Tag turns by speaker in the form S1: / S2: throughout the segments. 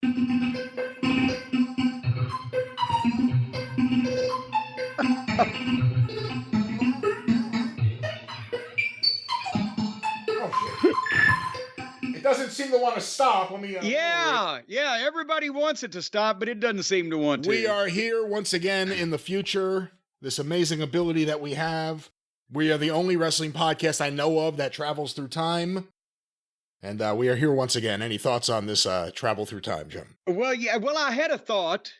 S1: It doesn't seem to want to stop. Let me.
S2: Yeah, everybody wants it to stop, but it doesn't seem to want to.
S1: We are here once again in the future. This amazing ability that we have. We are the only wrestling podcast I know of that travels through time. And we are here once again. Any thoughts on this travel through time, Jim?
S2: Well, I had a thought,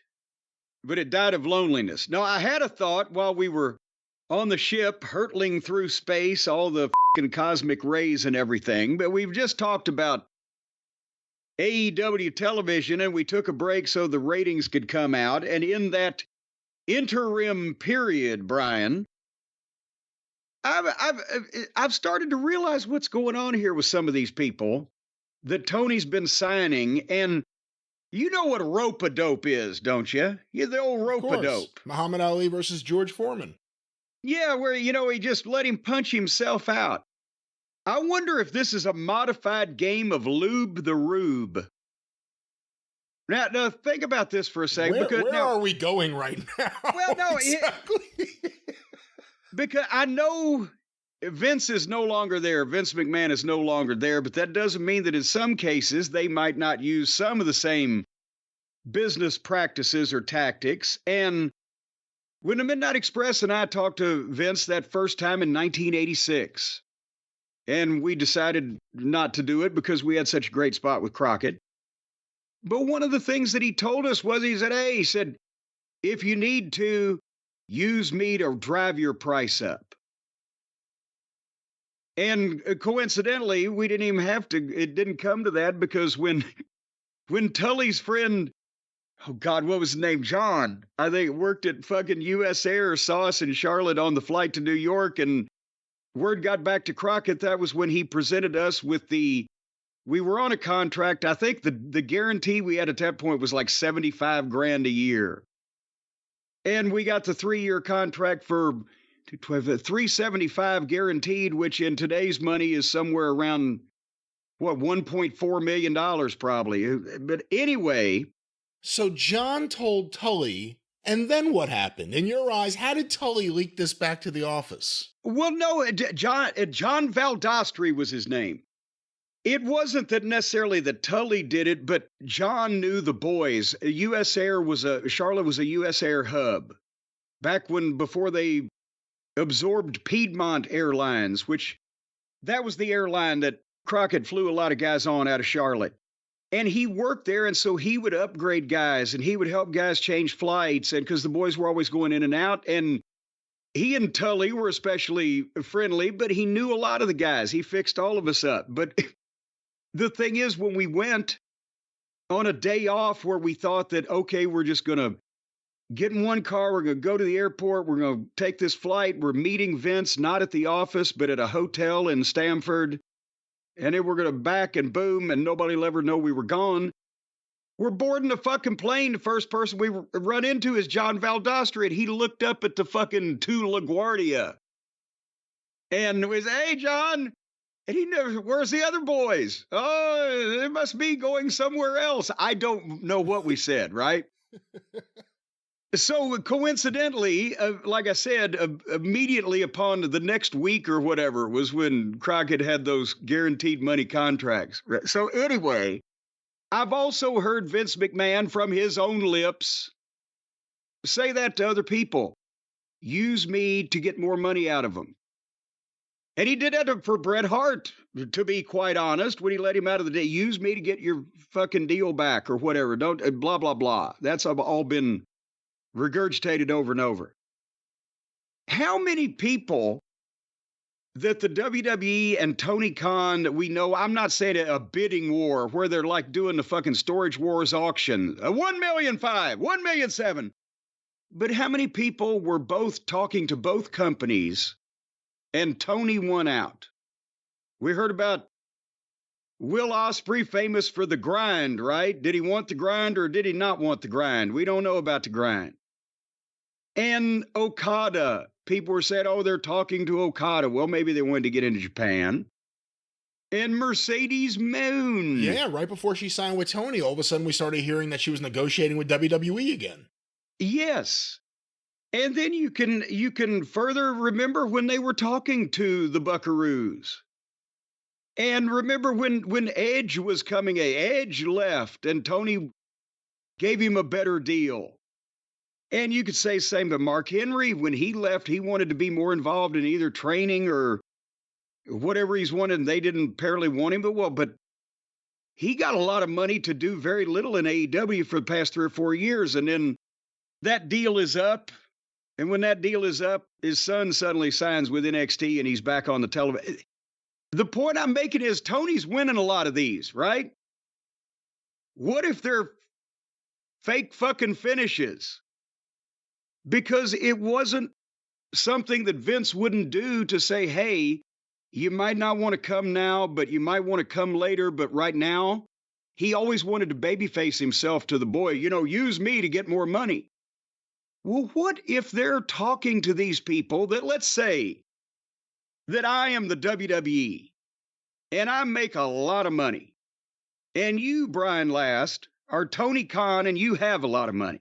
S2: but it died of loneliness. No, I had a thought while we were on the ship, hurtling through space, all the fucking cosmic rays and everything. But we've just talked about AEW television, and we took a break so the ratings could come out. And in that interim period, Brian, I've started to realize what's going on here with some of these people that Tony's been signing. And you know what a rope-a-dope is, don't you? Yeah, the old rope-a-dope.
S1: Muhammad Ali versus George Foreman.
S2: Yeah, where, he just let him punch himself out. I wonder if this is a modified game of Lube the Rube. Now think about this for a second.
S1: Where are we going right now?
S2: Well, no, exactly. Because I know Vince is no longer there. Vince McMahon is no longer there, but that doesn't mean that in some cases they might not use some of the same business practices or tactics. And when the Midnight Express and I talked to Vince that first time in 1986, and we decided not to do it because we had such a great spot with Crockett. But one of the things that he told us was, he said, if you need to, use me to drive your price up. And coincidentally, we didn't even have to, it didn't come to that, because when Tully's friend, oh God, what was his name? John, I think, worked at fucking US Air, saw us in Charlotte on the flight to New York, and word got back to Crockett. That was when he presented us with we were on a contract. I think the guarantee we had at that point was like $75,000 a year. And we got the 3-year contract for $375 guaranteed, which in today's money is somewhere around, $1.4 million probably. But anyway.
S1: So John told Tully, and then what happened? In your eyes, how did Tully leak this back to the office?
S2: Well, no, John Valdostri was his name. It wasn't that necessarily that Tully did it, but John knew the boys. Charlotte was a US Air hub back before they absorbed Piedmont Airlines, which that was the airline that Crockett flew a lot of guys on out of Charlotte. And he worked there, and so he would upgrade guys, and he would help guys change flights, and because the boys were always going in and out. And he and Tully were especially friendly, but he knew a lot of the guys. He fixed all of us up. But the thing is, when we went on a day off where we thought that, okay, we're just going to get in one car, we're going to go to the airport, we're going to take this flight, we're meeting Vince, not at the office, but at a hotel in Stamford, and then we're going to back and boom, and nobody will ever know we were gone. We're boarding the fucking plane. The first person we run into is John Valdostri, and he looked up at the fucking to LaGuardia. And we said, hey, John. And he never, where's the other boys? Oh, they must be going somewhere else. I don't know what we said, right? So coincidentally, like I said, immediately upon the next week or whatever was when Crockett had those guaranteed money contracts. So anyway, I've also heard Vince McMahon from his own lips say that to other people. Use me to get more money out of them. And he did that for Bret Hart, to be quite honest, when he let him out of the day. Use me to get your fucking deal back or whatever. Don't, blah, blah, blah. That's all been regurgitated over and over. How many people that the WWE and Tony Khan that we know, I'm not saying a bidding war where they're like doing the fucking Storage Wars auction, 1,500,000, 1,700,000. But how many people were both talking to both companies and Tony won out? We heard about Will Ospreay, famous for the grind, right? Did he want the grind or did he not want the grind? We don't know about the grind. And Okada, people were saying, oh, they're talking to Okada. Well, maybe they wanted to get into Japan. And Mercedes Moon.
S1: Yeah, right before she signed with Tony, all of a sudden we started hearing that she was negotiating with WWE again.
S2: Yes. And then you can further remember when they were talking to the Buckaroos. And remember when Edge was coming, Edge left and Tony gave him a better deal. And you could say same to Mark Henry. When he left, he wanted to be more involved in either training or whatever he's wanted, and they didn't apparently want him. But he got a lot of money to do very little in AEW for the past 3 or 4 years. And then that deal is up. And when that deal is up, his son suddenly signs with NXT and he's back on the television. The point I'm making is Tony's winning a lot of these, right? What if they're fake fucking finishes? Because it wasn't something that Vince wouldn't do to say, hey, you might not want to come now, but you might want to come later. But right now, he always wanted to babyface himself to the boy, use me to get more money. Well, what if they're talking to these people that, let's say, that I am the WWE and I make a lot of money, and you, Brian Last, are Tony Khan and you have a lot of money.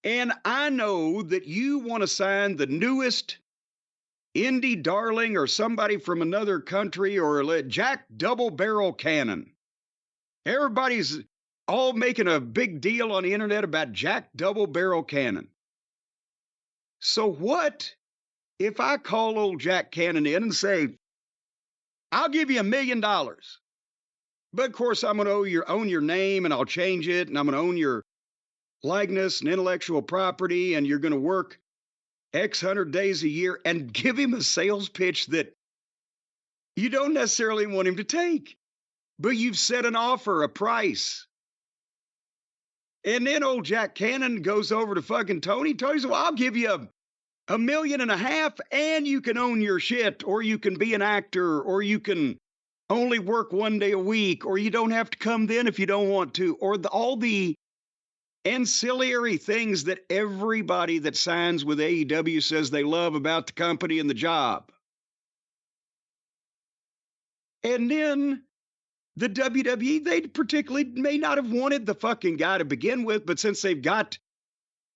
S2: And I know that you want to sign the newest indie darling or somebody from another country or Jack Double Barrel Cannon. Everybody's all making a big deal on the internet about Jack Double Barrel Cannon. So what if I call old Jack Cannon in and say, I'll give you $1 million. But of course, I'm going to own your name and I'll change it. And I'm going to own your likeness and intellectual property. And you're going to work X hundred days a year, and give him a sales pitch that you don't necessarily want him to take. But you've set an offer, a price. And then old Jack Cannon goes over to fucking Tony. Tony says, well, I'll give you $1.5 million and you can own your shit, or you can be an actor, or you can only work 1 day a week, or you don't have to come then if you don't want to, or all the ancillary things that everybody that signs with AEW says they love about the company and the job. And then the WWE, they particularly may not have wanted the fucking guy to begin with, but since they've got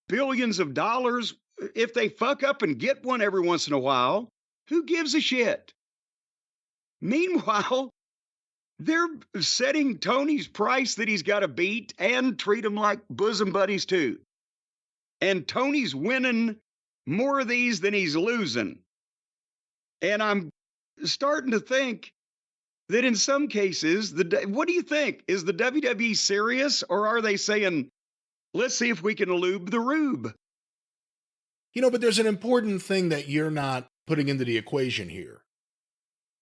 S2: billions of dollars, if they fuck up and get one every once in a while, who gives a shit? Meanwhile, they're setting Tony's price that he's got to beat and treat him like bosom buddies too. And Tony's winning more of these than he's losing. And I'm starting to think that in some cases, what do you think? Is the WWE serious, or are they saying, let's see if we can lube the rube?
S1: But there's an important thing that you're not putting into the equation here.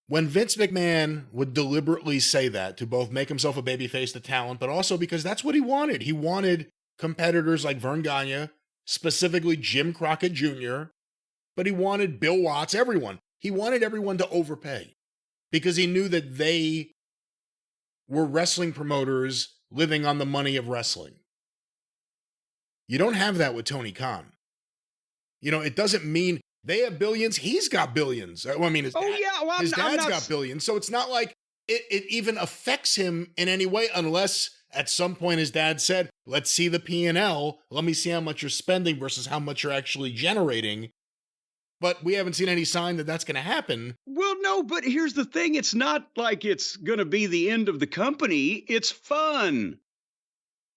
S1: When Vince McMahon would deliberately say that to both make himself a babyface to talent, but also because that's what he wanted. He wanted competitors like Vern Gagne, specifically Jim Crockett Jr., but he wanted Bill Watts, everyone. He wanted everyone to overpay because he knew that they were wrestling promoters living on the money of wrestling. You don't have that with Tony Khan. It doesn't mean they have billions. He's got billions. Well, I mean, his dad's got billions. So it's not like it even affects him in any way, unless at some point his dad said, let's see the P&L. Let me see how much you're spending versus how much you're actually generating. But we haven't seen any sign that that's going to happen.
S2: Well, no, but here's the thing. It's not like it's going to be the end of the company. It's fun.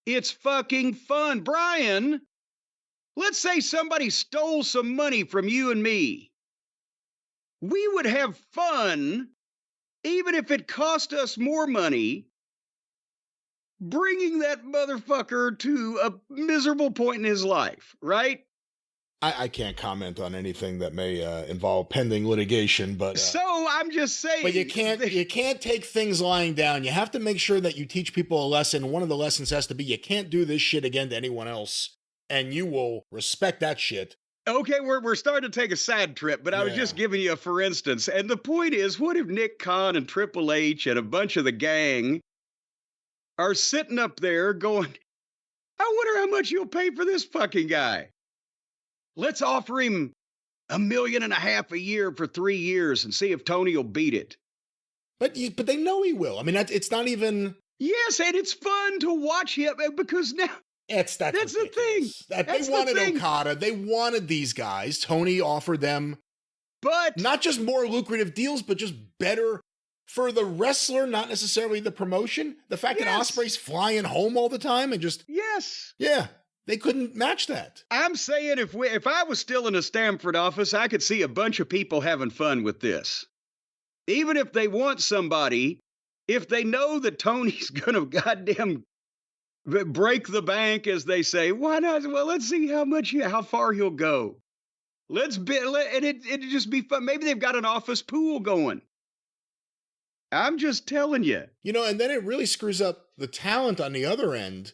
S2: It's fucking fun. Brian, let's say somebody stole some money from you and me. We would have fun, even if it cost us more money, bringing that motherfucker to a miserable point in his life, right?
S1: I can't comment on anything that may involve pending litigation, but
S2: so I'm just saying.
S1: But you can't take things lying down. You have to make sure that you teach people a lesson. One of the lessons has to be you can't do this shit again to anyone else, and you will respect that shit.
S2: Okay, we're starting to take a sad trip, but I was just giving you a for instance. And the point is, what if Nick Khan and Triple H and a bunch of the gang are sitting up there going, I wonder how much you'll pay for this fucking guy. Let's offer him $1.5 million a year for 3 years and see if Tony will beat it.
S1: But they know he will. I mean, it's not even.
S2: Yes, and it's fun to watch him because now
S1: That's
S2: that's the thing.
S1: They wanted Okada. They wanted these guys. Tony offered them,
S2: but
S1: not just more lucrative deals, but just better for the wrestler, not necessarily the promotion. The fact that Ospreay's flying home all the time and just they couldn't match that.
S2: I'm saying if I was still in a Stamford office, I could see a bunch of people having fun with this. Even if they want somebody, if they know that Tony's gonna goddamn break the bank, as they say, why not? Well, let's see how far he'll go. And it'd just be fun. Maybe they've got an office pool going. I'm just telling you.
S1: And then it really screws up the talent on the other end.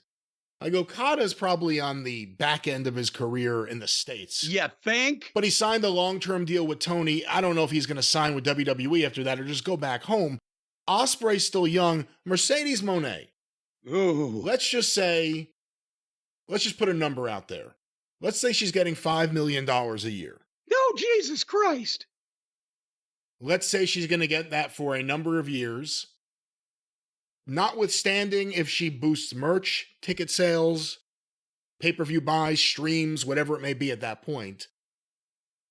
S1: Like Okada's probably on the back end of his career in the States.
S2: You think?
S1: But he signed a long-term deal with Tony. I don't know if he's going to sign with WWE after that or just go back home. Ospreay's still young. Mercedes Moné.
S2: Ooh.
S1: Let's just put a number out there. Let's say she's getting $5 million a year.
S2: No, Jesus Christ.
S1: Let's say she's going to get that for a number of years. Notwithstanding if she boosts merch, ticket sales, pay-per-view buys, streams, whatever it may be at that point,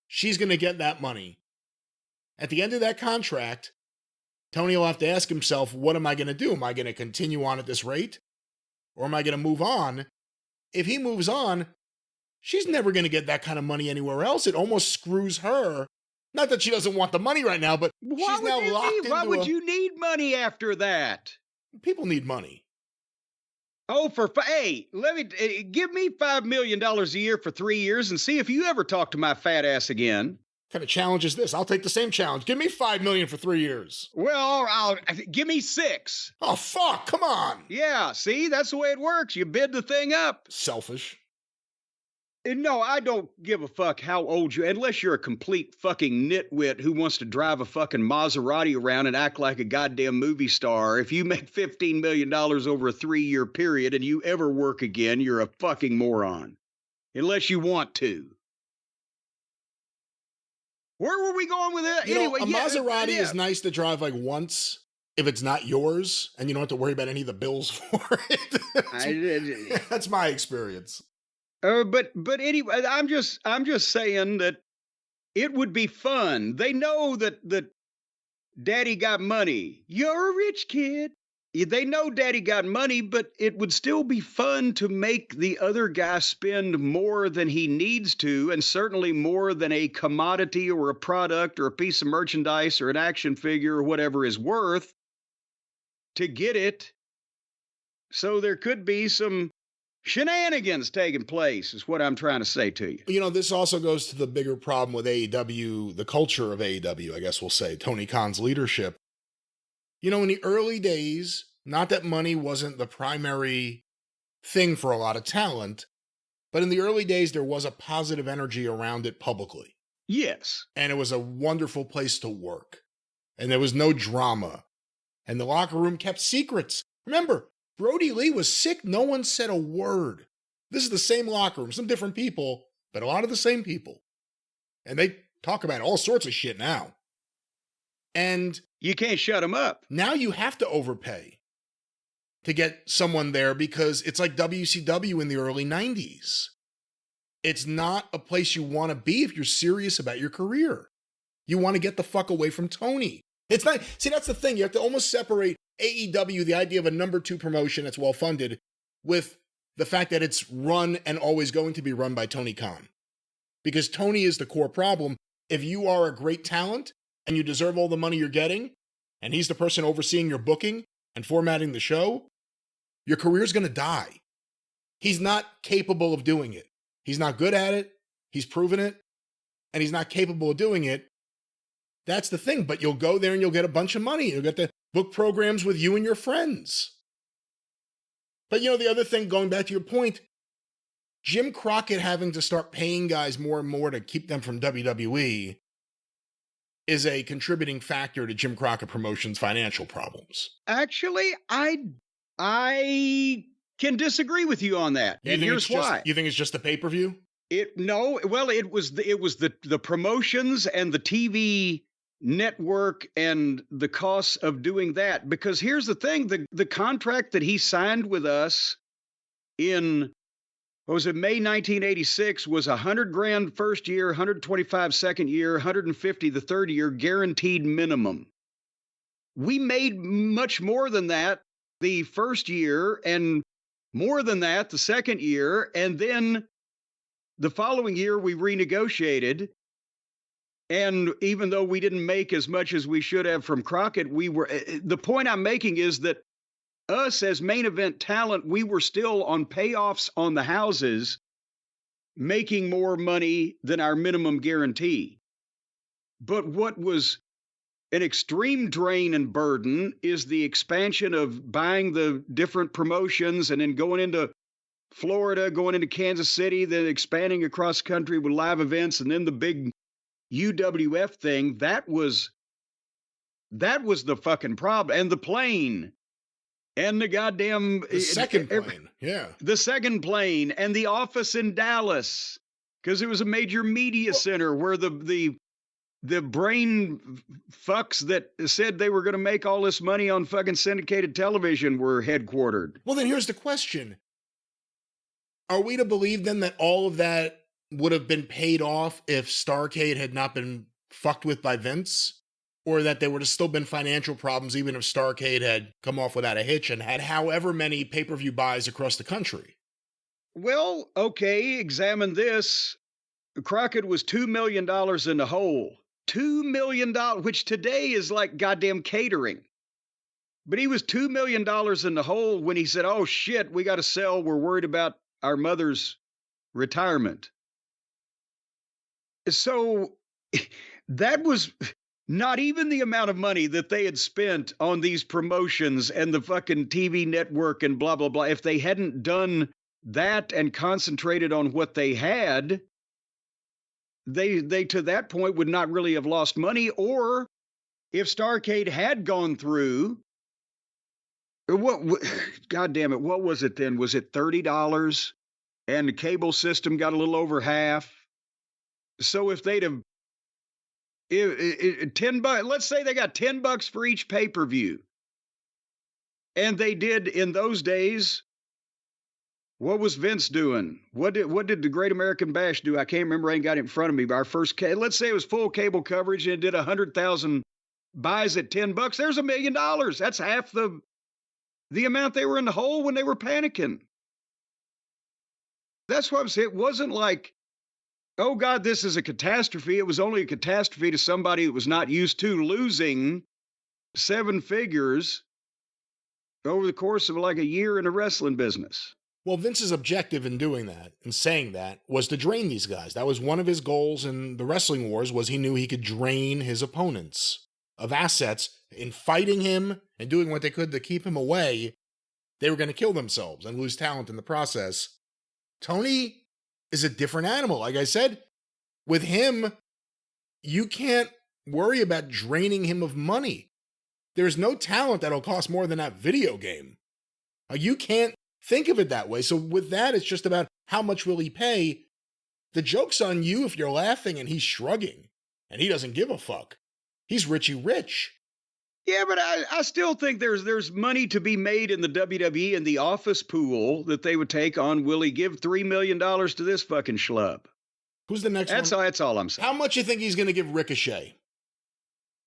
S1: she's going to get that money. At the end of that contract, Tony will have to ask himself, what am I going to do? Am I going to continue on at this rate? Or am I going to move on? If he moves on, she's never going to get that kind of money anywhere else. It almost screws her. Not that she doesn't want the money right now, but she's now locked into
S2: Why would you need money after that?
S1: People need money.
S2: Oh, give me $5 million a year for 3 years and see if you ever talk to my fat ass again.
S1: What kind of challenge is this? I'll take the same challenge. Give me $5 million for 3 years.
S2: Well, give me 6.
S1: Oh, fuck. Come on.
S2: Yeah, see, that's the way it works. You bid the thing up.
S1: Selfish.
S2: No, I don't give a fuck how old unless you're a complete fucking nitwit who wants to drive a fucking Maserati around and act like a goddamn movie star. If you make $15 million over a 3-year period and you ever work again, you're a fucking moron. Unless you want to. Where were we going with that? Anyway,
S1: a Maserati is nice to drive like once if it's not yours and you don't have to worry about any of the bills for it. That's my experience.
S2: But anyway, I'm just saying that it would be fun. They know that Daddy got money. You're a rich kid. They know Daddy got money, but it would still be fun to make the other guy spend more than he needs to, and certainly more than a commodity or a product or a piece of merchandise or an action figure or whatever is worth to get it. So there could be some shenanigans taking place, is what I'm trying to say to you.
S1: This also goes to the bigger problem with AEW, the culture of AEW, I guess we'll say, Tony Khan's leadership. In the early days, not that money wasn't the primary thing for a lot of talent, but in the early days, there was a positive energy around it publicly.
S2: Yes.
S1: And it was a wonderful place to work. And there was no drama. And the locker room kept secrets. Remember, Brody Lee was sick. No one said a word. This is the same locker room, some different people, but a lot of the same people. And they talk about all sorts of shit now. And
S2: you can't shut them up.
S1: Now you have to overpay to get someone there because it's like WCW in the early 90s. It's not a place you want to be if you're serious about your career. You want to get the fuck away from Tony. It's not, see, that's the thing. You have to almost separate AEW, the idea of a number 2 promotion that's well funded, with the fact that it's run and always going to be run by Tony Khan. Because Tony is the core problem. If you are a great talent and you deserve all the money you're getting, and he's the person overseeing your booking and formatting the show, your career's going to die. He's not capable of doing it. He's not good at it. He's proven it. And he's not capable of doing it. That's the thing. But you'll go there and you'll get a bunch of money. You'll get to book programs with you and your friends. But the other thing, going back to your point, Jim Crockett having to start paying guys more and more to keep them from WWE is a contributing factor to Jim Crockett Promotions' financial problems.
S2: Actually, I can disagree with you on that. And here's why.
S1: You think it's just the pay-per-view?
S2: It was the promotions and the TV network and the costs of doing that. Because here's the thing, the contract that he signed with us in, what was it, May 1986, was 100 grand first year, 125 second year, 150 the third year, guaranteed minimum. We made much more than that the first year and more than that the second year. And then the following year we renegotiated. And even though we didn't make as much as we should have from Crockett, the point I'm making is that us as main event talent, we were still on payoffs on the houses, making more money than our minimum guarantee. But what was an extreme drain and burden is the expansion of buying the different promotions and then going into Florida, going into Kansas City, then expanding across country with live events, and then the big UWF thing. That was the fucking problem. And the plane and the goddamn
S1: the second plane. Yeah.
S2: The second plane and the office in Dallas, because it was a major media center where the brain fucks that said they were going to make all this money on fucking syndicated television were headquartered.
S1: Well, then here's the question. Are we to believe then that all of that would have been paid off if Starrcade had not been fucked with by Vince? Or that there would have still been financial problems even if Starrcade had come off without a hitch and had however many pay-per-view buys across the country?
S2: Well, okay, examine this. Crockett was $2 million in the hole. $2 million, which today is like goddamn catering. But he was $2 million in the hole when he said, oh shit, we got to sell. We're worried about our mother's retirement. So that was not even the amount of money that they had spent on these promotions and the fucking TV network and blah, blah, blah. If they hadn't done that and concentrated on what they had, they to that point would not really have lost money. Or if Starrcade had gone through, God damn it, what was it then? Was it $30? And the cable system got a little over half. So if they'd have $10, let's say they got $10 for each pay-per-view. And they did in those days, what was Vince doing? What did the Great American Bash do? I can't remember. I ain't got it in front of me. But our first, let's say it was full cable coverage and it did 100,000 buys at $10. There's $1 million. That's half the amount they were in the hole when they were panicking. That's what I'm saying. It wasn't like, oh God, this is a catastrophe. It was only a catastrophe to somebody that was not used to losing 7 figures over the course of like a year in the wrestling business.
S1: Well, Vince's objective in doing that and saying that was to drain these guys. That was one of his goals in the wrestling wars, was he knew he could drain his opponents of assets. In fighting him and doing what they could to keep him away, they were going to kill themselves and lose talent in the process. Tony is a different animal. Like I said, with him, you can't worry about draining him of money. There's no talent that'll cost more than that video game. You can't think of it that way. So with that, it's just about how much will he pay. The joke's on you if you're laughing and he's shrugging and he doesn't give a fuck. He's Richie Rich.
S2: Yeah, but I still think there's money to be made in the WWE and the office pool that they would take on. Will he give $3 million to this fucking schlub?
S1: Who's the next one?
S2: That's all I'm saying.
S1: How much you think he's going to give Ricochet?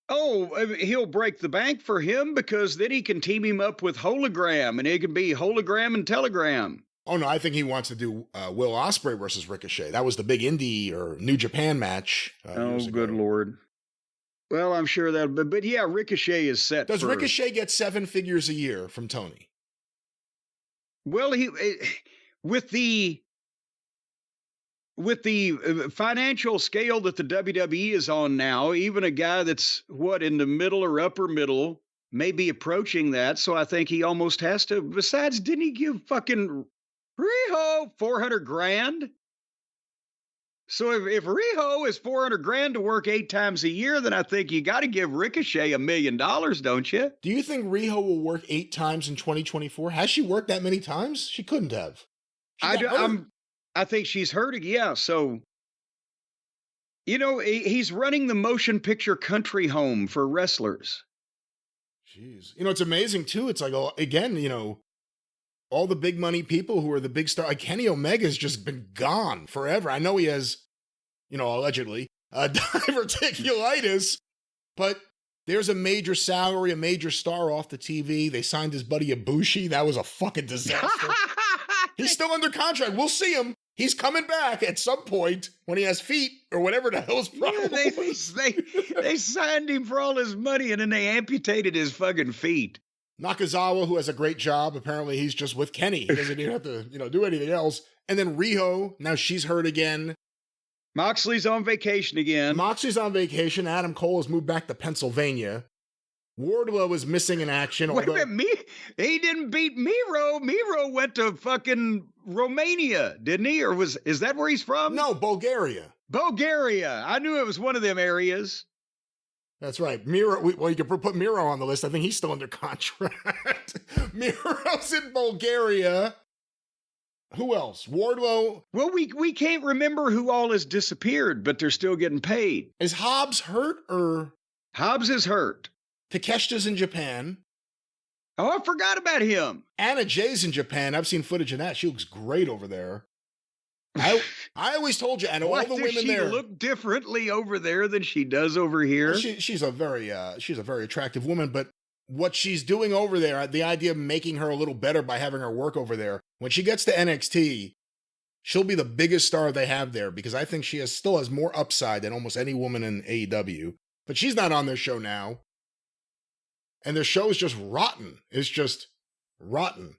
S2: Oh, he'll break the bank for him because then he can team him up with Hologram and it can be Hologram and Telegram.
S1: Oh, no, I think he wants to do Will Ospreay versus Ricochet. That was the big Indie or New Japan match.
S2: Oh, good Lord. Well, I'm sure that, but yeah, Ricochet is set.
S1: Does Ricochet get 7 figures a year from Tony?
S2: Well, with the financial scale that the WWE is on now, even a guy that's in the middle or upper middle may be approaching that. So I think he almost has to. Besides, didn't he give fucking Riho 400 grand? So if Riho is 400 grand to work 8 times a year, then I think you got to give Ricochet $1 million, don't you?
S1: Do you think Riho will work 8 times in 2024? Has she worked that many times? She couldn't have.
S2: I think she's hurting. Yeah. So You know, he's running the motion picture country home for wrestlers.
S1: Jeez. It's amazing too. It's like, again, all the big money people who are the big star, like Kenny Omega's just been gone forever. I know he has, allegedly, diverticulitis, but there's a major salary, a major star off the TV. They signed his buddy Ibushi. That was a fucking disaster. He's still under contract. We'll see him. He's coming back at some point when he has feet or whatever the hell his problem was.
S2: They signed him for all his money and then they amputated his fucking feet.
S1: Nakazawa, who has a great job, apparently he's just with Kenny. He doesn't even have to, do anything else. And then Riho, now she's hurt again.
S2: Moxley's on vacation again.
S1: Moxley's on vacation. Adam Cole has moved back to Pennsylvania. Wardlow is missing in action.
S2: Wait a minute, he didn't beat Miro. Miro went to fucking Romania, didn't he? Or is that where he's from?
S1: No, Bulgaria.
S2: Bulgaria. I knew it was one of them areas.
S1: That's right. Miro, well, you could put Miro on the list. I think he's still under contract. Miro's in Bulgaria. Who else? Wardlow.
S2: Well, we can't remember who all has disappeared, but they're still getting paid.
S1: Is Hobbs hurt or?
S2: Hobbs is hurt.
S1: Takeshita's in Japan.
S2: Oh, I forgot about him.
S1: Anna Jay's in Japan. I've seen footage of that. She looks great over there. I always told you, and all the women there
S2: look differently over there than she does over here.
S1: Well, she's a very attractive woman, but what she's doing over there, the idea of making her a little better by having her work over there, when she gets to NXT, she'll be the biggest star they have there because I think she still has more upside than almost any woman in AEW. But she's not on their show now. And their show is just rotten. It's just rotten.